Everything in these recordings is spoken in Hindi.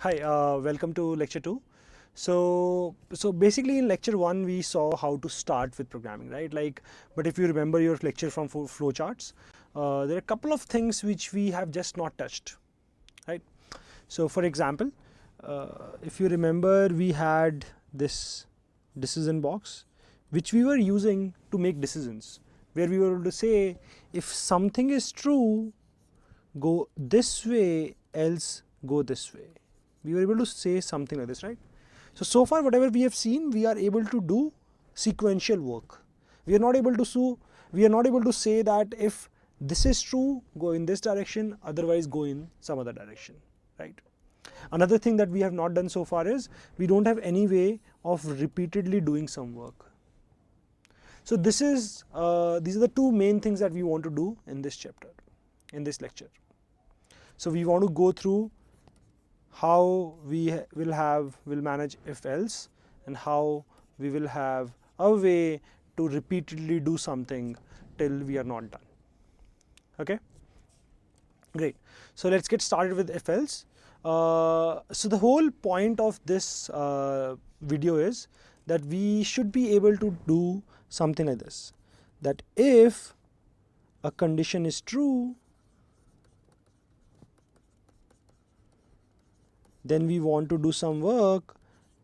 Hi, welcome to lecture 2. So basically in lecture 1 we saw how to start with programming, right? But if you remember your lecture from flowcharts, there are a couple of things which we have just not touched, right? So for example, if you remember, we had this decision box which we were using to make decisions, where we were able to say if something is true, go this way, else go this way. We were able to say something like this, right? So far whatever we have seen, we are able to do sequential work. We are not able to say that if this is true, go in this direction, otherwise go in some other direction, right? Another thing that we have not done so far is we don't have any way of repeatedly doing some work. So these are the two main things that we want to do in this chapter, in this lecture. So we want to go through how we will manage if else, and how we will have a way to repeatedly do something till we are not done. Okay, great. So let's get started with if else. So the whole point of this video is that we should be able to do something like this, that if a condition is true, then we want to do some work,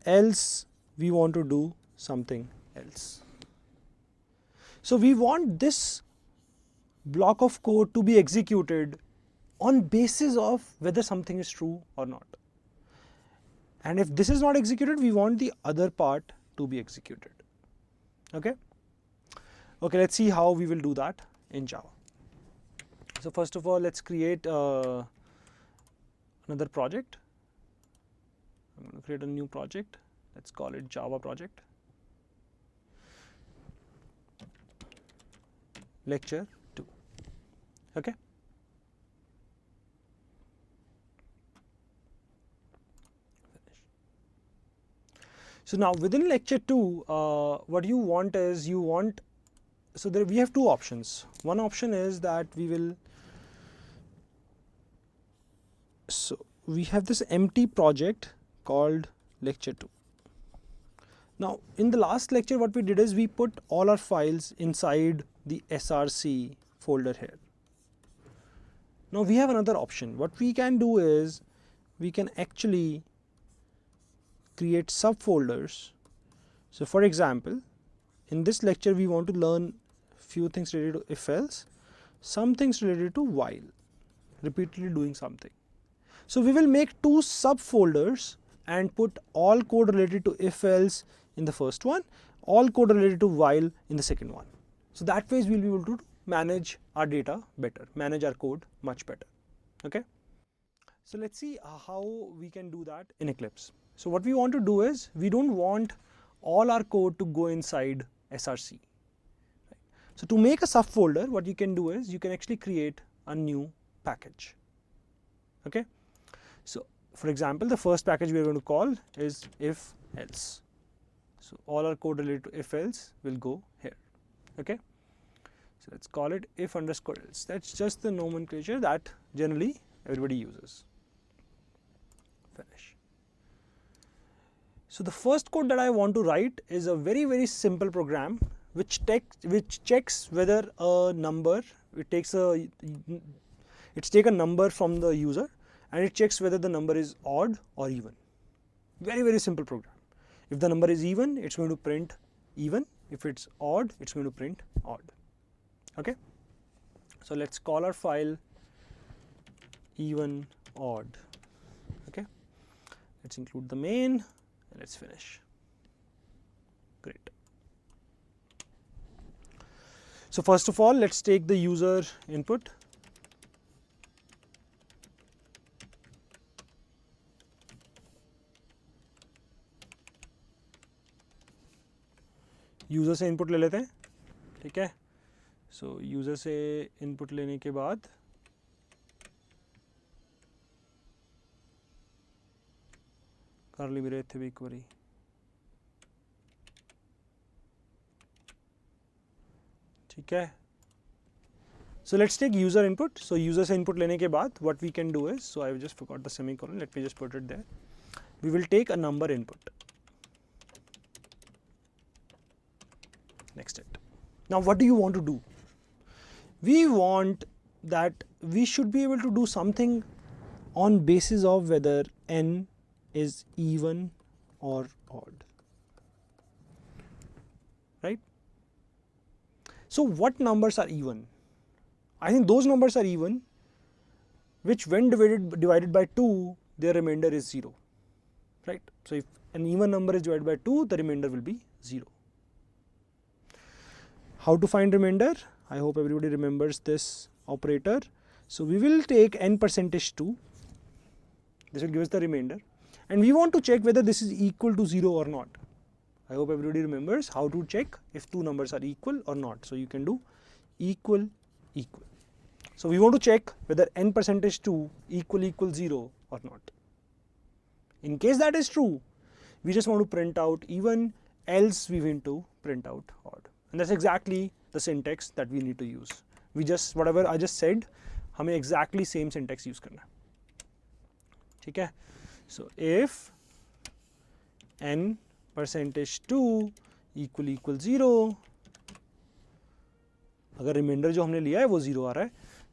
else we want to do something else. So we want this block of code to be executed on basis of whether something is true or not. And if this is not executed, we want the other part to be executed. Okay? Okay, let's see how we will do that in Java. So first of all, let's create another project. I'm going to create a new project. Let's call it Java project. Lecture 2. Okay. Finish. So now within lecture 2, what you want is so there we have two options. One option is that we have this empty project called lecture 2. Now in the last lecture what we did is we put all our files inside the src folder here. Now we have another option. What we can do is we can actually create subfolders. So for example, in this lecture we want to learn few things related to if else, some things related to while, repeatedly doing something. So we will make two subfolders and put all code related to if else in the first one, all code related to while in the second one. So that way we will be able to manage our data better, manage our code much better. Okay. So let's see how we can do that in Eclipse. So what we want to do is we don't want all our code to go inside src. Right? So to make a subfolder, what you can do is you can actually create a new package. Okay. So for example, the first package we are going to call is if else. So all our code related to if else will go here. Okay. So let's call it if underscore else. That's just the nomenclature that generally everybody uses. Finish. So the first code that I want to write is a very simple program which checks whether a number, it's take a number from the user and it checks whether the number is odd or even. Very simple program. If the number is even, it's going to print even. If it's odd, it's going to print odd. Okay. So let's call our file even odd. Okay. Let's include the main and let's finish. Great. So first of all, let's take the user input. User से इनपुट ले लेते हैं, ठीक है. सो यूज़र से इनपुट लेने के बाद कर ली मेरे इत्थे भी एक बारी. ठीक है. So let's take user input. So user से input लेने के बाद what we can do is, so I just forgot the semicolon, let me just put it there. we will take a number input. Next it. Now what do you want to do? We want that we should be able to do something on basis of whether n is even or odd, right? So what numbers are even? I think those numbers are even which when divided by 2, their remainder is 0, right? So if an even number is divided by 2, the remainder will be 0. How to find remainder? I hope everybody remembers this operator. So we will take n percentage 2. This will give us the remainder. And we want to check whether this is equal to 0 or not. I hope everybody remembers how to check if two numbers are equal or not. So you can do equal, equal. So we want to check whether n percentage 2 equal 0 or not. In case that is true, we just want to print out even, else we want to print out odd. And that's exactly the syntax that we need to use. We just, whatever I just said, हमें exactly same syntax use करना है. ठीक है? So if n percentage 2 equal 0, अगर रिमाइंडर जो हमने लिया है वो 0 आ रहा है,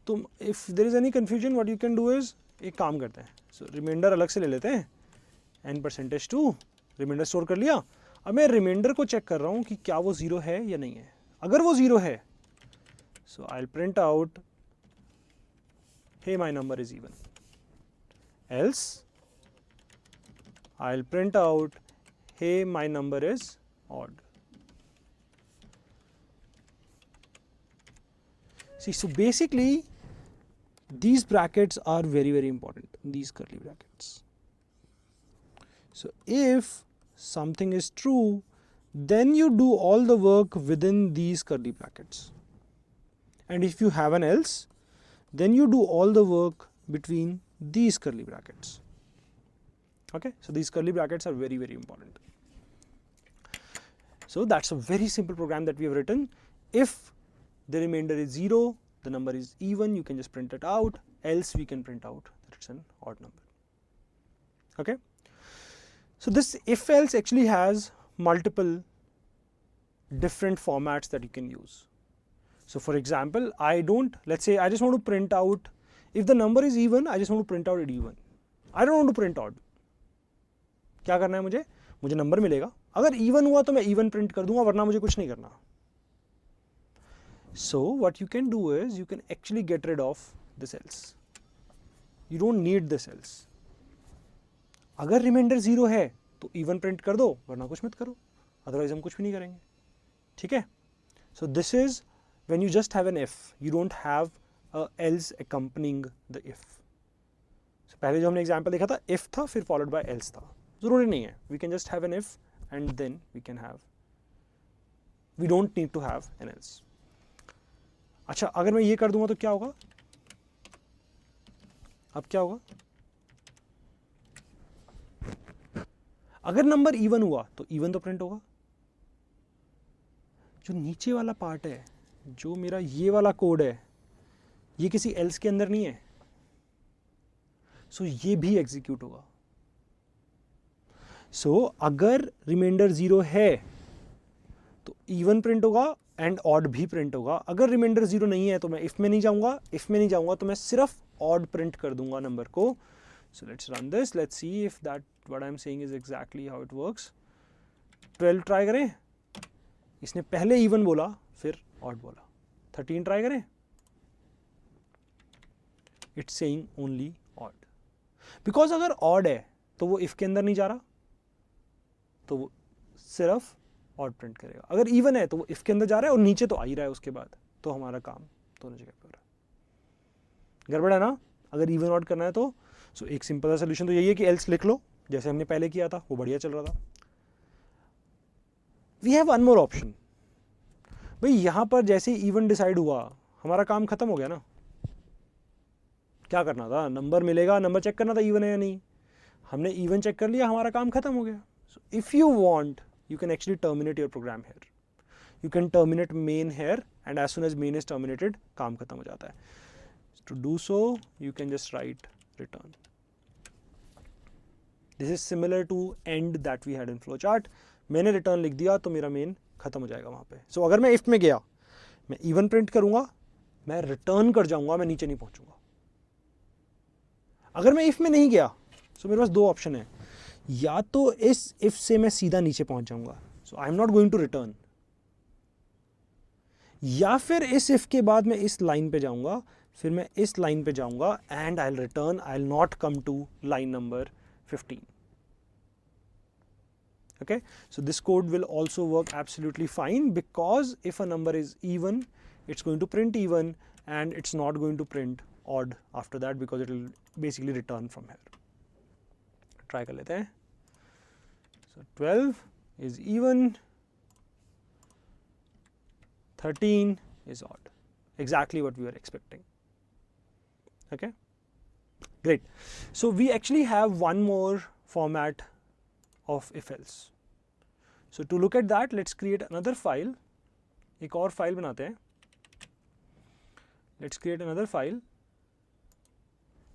तो if there is any confusion, what you can do is, एक काम करते हैं. So रिमाइंडर अलग से ले लेते हैं. n percentage 2 रिमाइंडर स्टोर कर लिया. अब मैं रिमाइंडर को चेक कर रहा हूँ कि क्या वो 0 है या नहीं है. अगर वो 0 है, so I'll print out, hey, my number is even. Else I'll print out, hey, my number is odd. See, so basically these brackets are very important, these curly brackets. So if something is true, then you do all the work within these curly brackets. And if you have an else, then you do all the work between these curly brackets. Okay, so these curly brackets are very important. So that's a very simple program that we have written. If the remainder is 0, the number is even, you can just print it out, else we can print out that it's an odd number. Okay, so this if else actually has multiple different formats that you can use. So for example, let's say I just want to print out, if the number is even, I just want to print out it even. I don't want to print odd. क्या करना है मुझे नंबर मिलेगा. अगर इवन हुआ तो मैं इवन प्रिंट कर दूंगा, वरना मुझे कुछ नहीं करना. So what you can do is, you can actually get rid of this else. You don't need this else. अगर रिमाइंडर 0 है तो इवन प्रिंट कर दो, वरना कुछ मत करो, अदरवाइज हम कुछ भी नहीं करेंगे. ठीक है? So this is when you just have an if, you don't have a else accompanying the if. So पहले जो हमने एग्जांपल देखा था, if था फिर followed by else था. जरूरी नहीं है. We can just have an if and then we don't need to have an else. अच्छा, अगर मैं ये कर दूंगा तो क्या होगा? अब क्या होगा? अगर नंबर इवन हुआ तो इवन तो प्रिंट होगा. जो नीचे वाला पार्ट है, जो मेरा ये वाला कोड है, ये किसी एल्स के अंदर नहीं है, सो ये भी एग्जीक्यूट होगा. सो अगर रिमाइंडर 0 है तो इवन प्रिंट होगा एंड ऑड भी प्रिंट होगा. अगर रिमाइंडर 0 नहीं है तो मैं इफ में नहीं जाऊंगा, तो मैं सिर्फ ऑड प्रिंट कर दूंगा नंबर को. So let's run this, let's see if that what I am saying is exactly how it works. 12 try करें. इसने पहले इवन बोला फिर ऑड बोला. 13 ट्राई करें. It's saying only odd, because अगर ऑड है तो वो इफ के अंदर नहीं जा रहा, तो वो सिर्फ ऑड प्रिंट करेगा. अगर इवन है तो वो इफ के अंदर जा रहा है और नीचे तो आ ही रहा है उसके बाद, तो हमारा काम दोनों जगह पे हो रहा है. गड़बड़ है ना? अगर इवन ऑड करना है तो सो एक सिंपल सा सोल्यूशन तो यही है कि एल्स लिख लो, जैसे हमने पहले किया था, वो बढ़िया चल रहा था. We have one more option. भाई यहां पर जैसे इवन डिसाइड हुआ, हमारा काम खत्म हो गया ना. क्या करना था? नंबर मिलेगा, नंबर चेक करना था इवन है या नहीं. हमने इवन चेक कर लिया, हमारा काम खत्म हो गया. So if you want, you can actually terminate your program here. You can terminate main here, and as soon as main is terminated, काम खत्म हो जाता है. To do so, you can just write return. This is similar to and that we had in flow chart. मैंने रिटर्न लिख दिया तो मेरा मेन खत्म हो जाएगा वहाँ पे. सो अगर मैं इफ में गया, मैं इवन प्रिंट करूंगा, मैं रिटर्न कर जाऊंगा, मैं नीचे नहीं पहुंचूंगा. अगर मैं इफ में नहीं गया, सो मेरे पास दो ऑप्शन है, या तो इस इफ से मैं सीधा नीचे पहुंच जाऊंगा, so I am not going to return, या फिर इस इफ के बाद मैं इस लाइन पे जाऊंगा, फिर मैं इस लाइन पे जाऊंगा and I will return, I will not come to line number 15. Okay, so this code will also work absolutely fine, because if a number is even, it's going to print even, and it's not going to print odd after that, because it will basically return from here. Try कर लेते हैं. So 12 is even, 13 is odd, exactly what we were expecting. Okay, great. So we actually have one more format of if else. So to look at that, let's create another file. एक और फाइल बनाते हैं. Let's create another file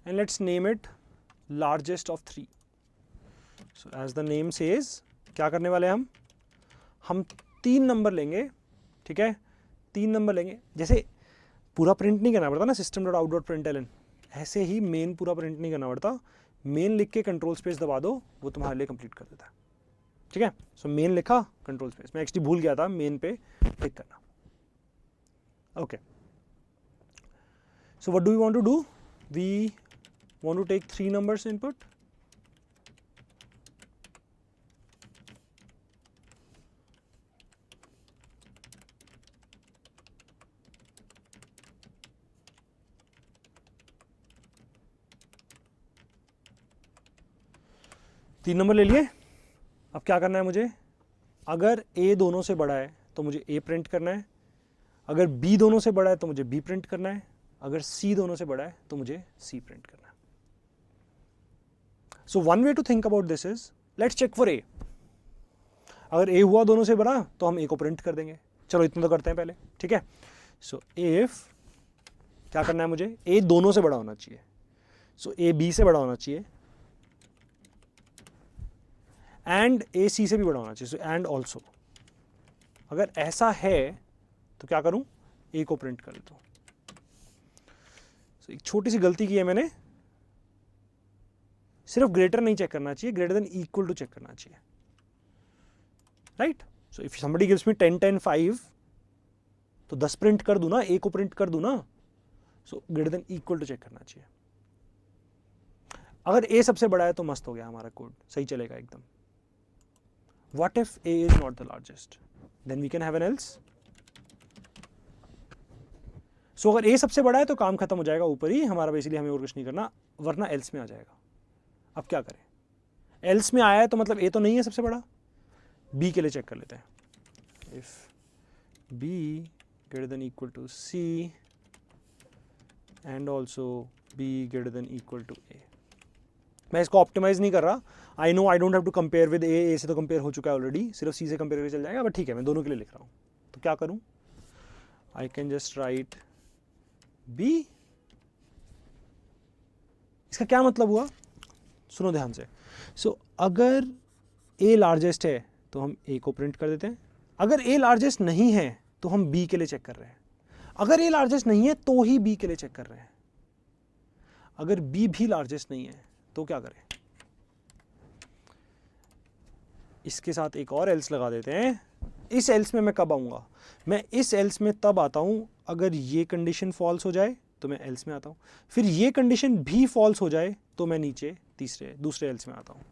and let's name it largest of 3. So as the name says, क्या करने वाले हैं हम 3 नंबर लेंगे. ठीक है, 3 नंबर लेंगे. जैसे पूरा प्रिंट नहीं करना पड़ता ना system.out.println, ऐसे ही मेन पूरा प्रिंट नहीं करना पड़ता. मेन लिख के कंट्रोल स्पेस दबा दो, वो तुम्हारे लिए कंप्लीट कर देता है. ठीक है, सो मेन लिखा, कंट्रोल स्पेस. मैं एक्चुअली भूल गया था मेन पे क्लिक करना. Okay, so what do we want to do? We want to take 3 numbers input. तीन नंबर ले लिए. अब क्या करना है मुझे? अगर a दोनों से बड़ा है तो मुझे a प्रिंट करना है, अगर b दोनों से बड़ा है तो मुझे b प्रिंट करना है, अगर c दोनों से बड़ा है तो मुझे c प्रिंट करना है. So one way to think about this is, let's check for a. अगर a हुआ दोनों से बड़ा तो हम a को प्रिंट कर देंगे. चलो इतना तो करते हैं पहले. ठीक है, सो इफ क्या करना है मुझे? a दोनों से बड़ा होना चाहिए. सो a b से बड़ा होना चाहिए एंड ए सी से भी बड़ा होना चाहिए. सो एंड ऑल्सो, अगर ऐसा है तो क्या करूं? ए को प्रिंट कर देता हूं. एक छोटी सी गलती की है मैंने, सिर्फ ग्रेटर नहीं चेक करना चाहिए, greater than equal to check करना चाहिए. Right, so if somebody gives me 10 10 5 तो 10 प्रिंट कर दूं ना, ए को प्रिंट कर दूं ना. So greater than equal to check करना चाहिए. अगर ए सबसे बड़ा है तो मस्त हो गया, हमारा कोड सही चलेगा एकदम. What if a is not the largest? Then we can have an else. So अगर a सबसे बड़ा है तो काम खत्म हो जाएगा ऊपर ही हमारा, बेसिकली हमें और कुछ नहीं करना, वरना else में आ जाएगा. अब क्या करें? else में आया है तो मतलब a तो नहीं है सबसे बड़ा. b के लिए चेक कर लेते हैं. If b greater than equal to c and also b greater than equal to a. मैं इसको ऑप्टिमाइज नहीं कर रहा. I know I don't have to compare with a say तो कंपेयर हो चुका है ऑलरेडी, सिर्फ सी से कंपेयर करके चल जाएगा. बट ठीक है, मैं दोनों के लिए लिख रहा हूँ. तो क्या करूँ? I can just write B. इसका क्या मतलब हुआ? सुनो ध्यान से. सो अगर ए लार्जेस्ट है तो हम ए को प्रिंट कर देते हैं. अगर ए लार्जेस्ट नहीं है तो हम बी के लिए चेक कर रहे हैं. अगर ए लार्जेस्ट नहीं है तो ही बी के लिए चेक कर रहे हैं. अगर बी भी लार्जेस्ट नहीं है तो क्या करें? इसके साथ एक और एल्स लगा देते हैं. इस एल्स में मैं कब आऊंगा? मैं इस एल्स में तब आता हूं अगर ये कंडीशन फॉल्स हो जाए तो मैं एल्स में आता हूं, फिर ये कंडीशन भी फॉल्स हो जाए तो मैं नीचे दूसरे एल्स में आता हूं.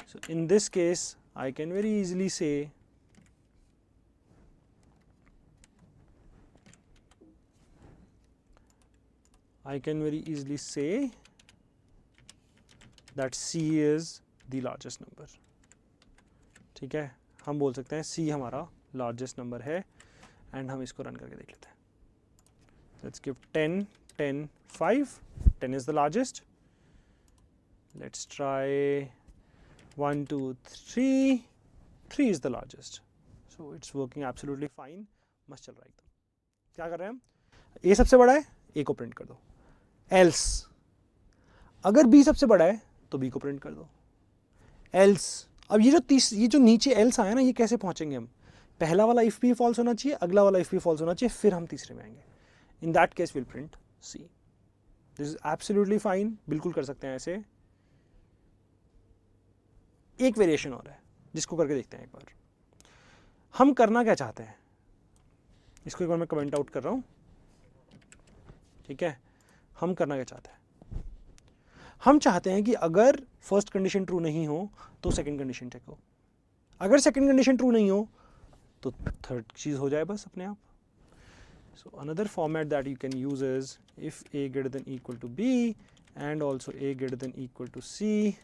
So in this case I can very easily say that C is the largest number. ठीक है, हम बोल सकते हैं C हमारा लार्जेस्ट नंबर है एंड हम इसको रन करके देख लेते हैं. Let's give 10 10 5. 10 is the largest. Let's try 1 2 3. 3 is the largest. So it's working absolutely fine. मस्त चल रहा है एकदम. क्या कर रहे हैं हम? A सबसे बड़ा है, A को प्रिंट कर दो. Else अगर B सबसे बड़ा है तो B को प्रिंट कर दो. एल्स। अब ये जो नीचे एल्स आया ना, ये कैसे पहुंचेंगे हम? पहला वाला इफ भी फॉल्स होना चाहिए, अगला वाला इफ भी फॉल्स होना चाहिए, फिर हम तीसरे में आएंगे। In that case will print C. This is absolutely fine, बिल्कुल कर सकते हैं ऐसे। एक वेरिएशन और है जिसको करके देखते हैं एक बार। हम करना क्या चाहते हैं, इसको एक बार मैं कमेंट आउट कर रहा हूं, ठीक है। हम करना क्या चाहते हैं, हम चाहते हैं कि अगर फर्स्ट कंडीशन ट्रू नहीं हो तो सेकंड कंडीशन चेक हो, अगर सेकंड कंडीशन ट्रू नहीं हो तो थर्ड चीज हो जाए बस अपने आप। So another format that you can use is if a greater than equal to b and also a greater than equal to c,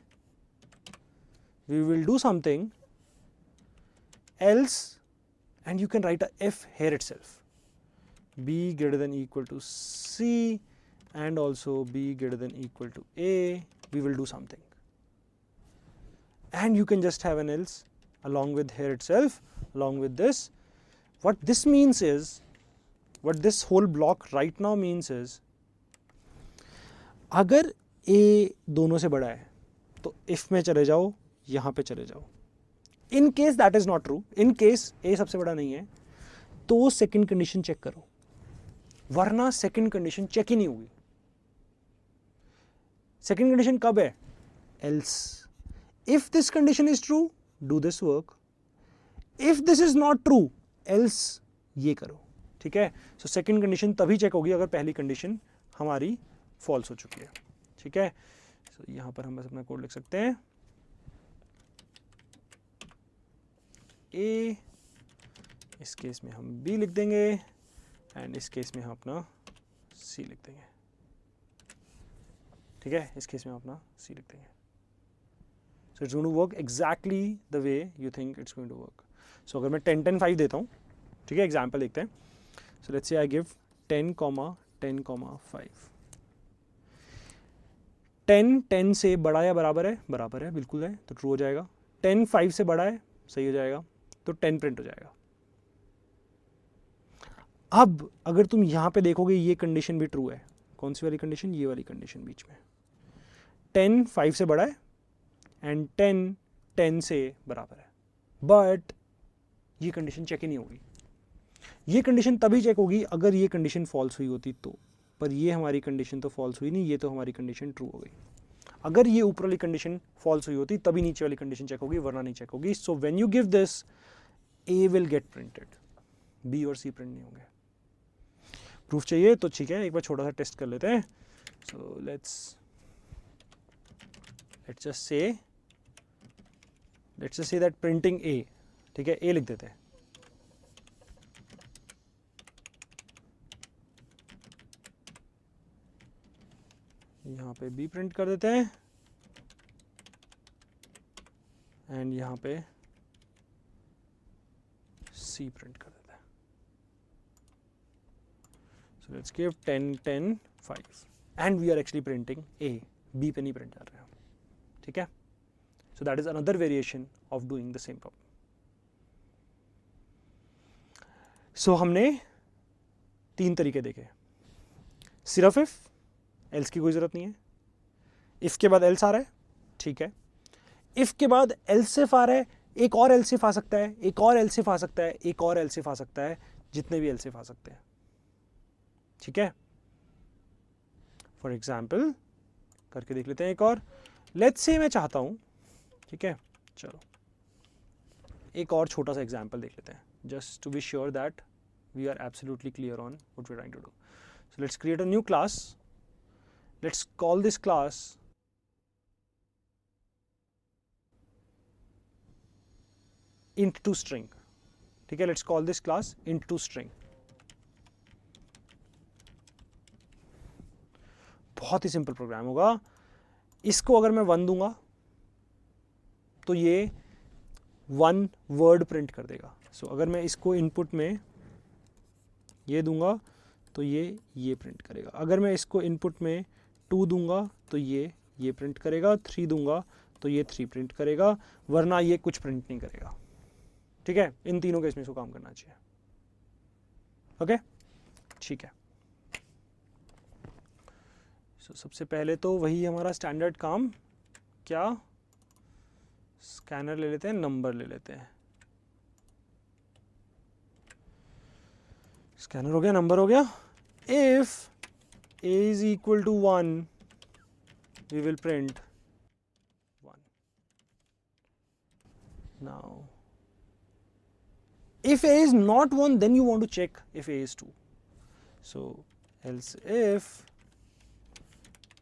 we will do something else, and you can write a if here itself, b greater than equal to c and also b greater than equal to a, we will do something, and you can just have an else along with here itself, along with this. What this means is, what this whole block right now means is, अगर a दोनों से बड़ा है तो if में चले जाओ, यहां पे चले जाओ। In case that is not true, in case a सबसे बड़ा नहीं है तो सेकंड कंडीशन चेक करो, वरना सेकंड कंडीशन चेक ही नहीं होगी। सेकंड कंडीशन कब है? Else. If this condition is true, do this work, if this is not true, else ये करो, ठीक है। सो सेकंड कंडीशन तभी चेक होगी अगर पहली कंडीशन हमारी फॉल्स हो चुकी है, ठीक है। सो यहां पर हम बस अपना कोड लिख सकते हैं, ए, इस केस में हम बी लिख देंगे एंड इस केस में हम अपना सी लिख देंगे, ठीक है। इस केस में हम अपना सी लिख देंगे। So it's going to work exactly the way you think it's going to work. So अगर मैं 10 10 5 देता हूँ, ठीक है, एग्जाम्पल देखते हैं। So let's say I give 10, 10, 5। 10 10 से बड़ा या बराबर है? बराबर है, बिल्कुल है, तो ट्रू हो जाएगा। 10 5 से बड़ा है, सही हो जाएगा, तो 10 प्रिंट हो जाएगा। अब अगर तुम यहां पे देखोगे ये कंडीशन भी ट्रू है। कौन सी वाली कंडीशन? ये वाली कंडीशन बीच में। 10 5 से बड़ा है एंड 10 10 से बराबर है, बट ये कंडीशन चेक ही नहीं होगी। ये कंडीशन तभी चेक होगी अगर ये कंडीशन फॉल्स हुई होती तो, पर ये हमारी कंडीशन तो फॉल्स हुई नहीं, ये तो हमारी कंडीशन ट्रू हो गई। अगर ये ऊपर वाली कंडीशन फॉल्स हुई होती तभी नीचे वाली कंडीशन चेक होगी, वरना नहीं चेक होगी। So when you give this, A will get printed, B और सी प्रिंट नहीं होंगे। प्रूफ चाहिए तो ठीक है, एक बार छोटा सा टेस्ट कर लेते हैं। So let's just say that printing A, ठीक है, ए लिख देते हैं। यहाँ पे बी प्रिंट कर देते हैं एंड यहाँ पे सी प्रिंट कर देते हैं। So let's give 10 10 5 and we are actually printing A, B पे नहीं प्रिंट कर रहे हैं, ठीक है। So that is another variation of doing the same problem. So हमने 3 तरीके देखे, सिर्फ इफ, एल्स की कोई जरूरत नहीं है, इफ के बाद एल्स आ रहा है, ठीक है, इफ के बाद एल्सिफ आ रहा है, एक और एल्सिफ आ सकता है, एक और एल्सिफ आ सकता है, एक और एल्सिफ आ सकता है, जितने भी एल्सिफ आ सकते हैं, ठीक है। फॉर एग्जाम्पल करके देख लेते हैं एक और। लेट्स से मैं चाहता हूं, ठीक है, चलो एक और छोटा सा एग्जाम्पल देख लेते हैं, just to be sure that we are absolutely clear on what we are trying to do. So let's create a new class, let's call this class int2string, ठीक है। let's call this class int2string। बहुत ही सिंपल प्रोग्राम होगा। इसको अगर मैं 1 दूंगा तो ये 1 वर्ड प्रिंट कर देगा। सो अगर मैं इसको इनपुट में ये दूंगा तो ये प्रिंट करेगा। अगर मैं इसको इनपुट में 2 दूंगा तो ये प्रिंट करेगा, 3 दूंगा तो ये 3 प्रिंट करेगा, वरना ये कुछ प्रिंट नहीं करेगा, ठीक है। इन तीनों केस में इसको काम करना चाहिए, ओके, ठीक है। सबसे पहले तो वही हमारा स्टैंडर्ड काम, क्या? स्कैनर ले लेते हैं, नंबर ले लेते हैं, स्कैनर हो गया, नंबर हो गया. If a is equal to 1, we will print 1. Now if a is not 1, then you want to check if a is 2. So else if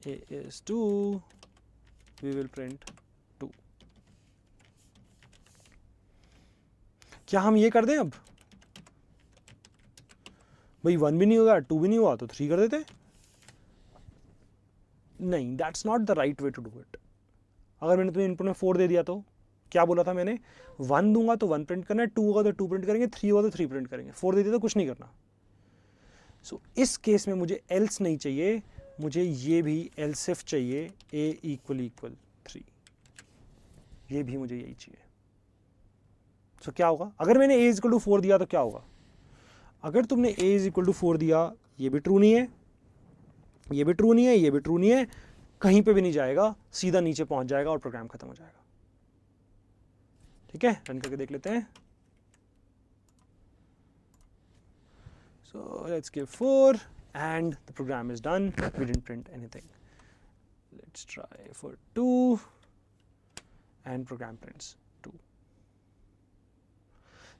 a is 2, we will print 2. क्या हम ये कर दें अब? भाई 1 भी नहीं होगा, 2 भी नहीं हुआ तो 3 कर देते. नहीं, that's not the right way to do it. अगर मैंने तुम्हें इनपुट में 4 दे दिया तो क्या बोला था मैंने? 1 दूंगा तो 1 प्रिंट करना है, 2 होगा तो 2 प्रिंट करेंगे, 3 होगा तो 3 प्रिंट करेंगे, 4 दे दिया तो कुछ नहीं करना. सो इस केस में मुझे एल्स नहीं चाहिए, मुझे ये भी एल्स इफ चाहिए, a इक्वल 3. ये भी मुझे यही चाहिए. सो क्या होगा अगर मैंने a इक्वल टू 4 दिया तो क्या होगा? अगर तुमने a इक्वल टू 4 दिया, ये भी ट्रू नहीं है, ये भी ट्रू नहीं है, ये भी ट्रू नहीं है, कहीं पे भी नहीं जाएगा, सीधा नीचे पहुंच जाएगा और प्रोग्राम खत्म हो जाएगा. ठीक है, रन करके देख लेते हैं. So let's give 4 and the program is done. We didn't print anything. Let's try for 2 and program prints 2.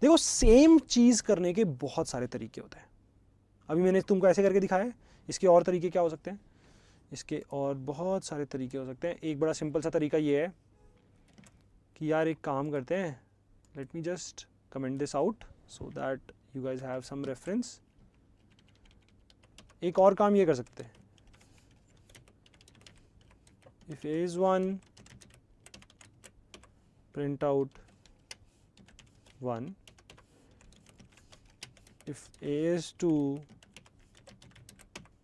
देखो सेम चीज करने के बहुत सारे तरीके होते हैं. अभी मैंने तुमको ऐसे करके दिखाया है, इसके और तरीके क्या हो सकते हैं? इसके और बहुत सारे तरीके हो सकते हैं. एक बड़ा सिंपल सा तरीका ये है कि यार एक काम करते हैं, let me just comment this out so that you guys have some reference. एक और काम ये कर सकते हैं, if a is 1 print out 1, if a is 2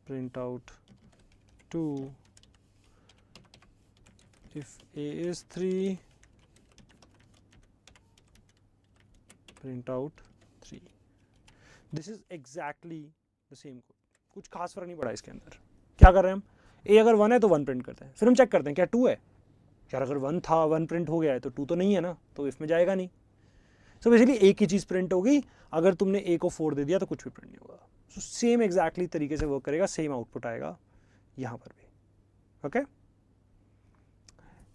print out 2, if a is 3 print out 3. This is exactly the same code. कुछ खास फर्क नहीं पड़ा इसके अंदर. क्या कर रहे हैं हम? a अगर 1 है तो 1 प्रिंट करते हैं, फिर हम चेक करते हैं क्या 2 है. यार अगर 1 था, 1 प्रिंट हो गया है तो 2 तो नहीं है ना, तो इसमें जाएगा नहीं. सो बेसिकली एक ही चीज़ प्रिंट होगी. अगर तुमने a को 4 दे दिया तो कुछ भी प्रिंट नहीं होगा. सो सेम एग्जैक्टली तरीके से वर्क करेगा, सेम आउटपुट आएगा यहाँ पर भी. Okay,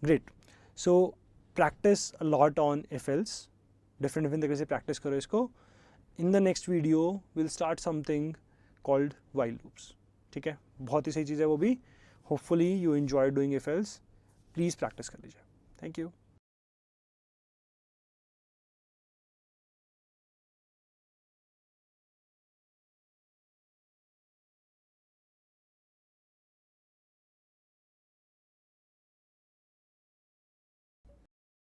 great. So practice a lot on if else, different तरीके से प्रैक्टिस करो इसको. In the next video will start something called while loops. ठीक है, बहुत ही सही चीज़ है वो भी. Hopefully you enjoy doing if else. Please practice कर लीजिए. Thank you.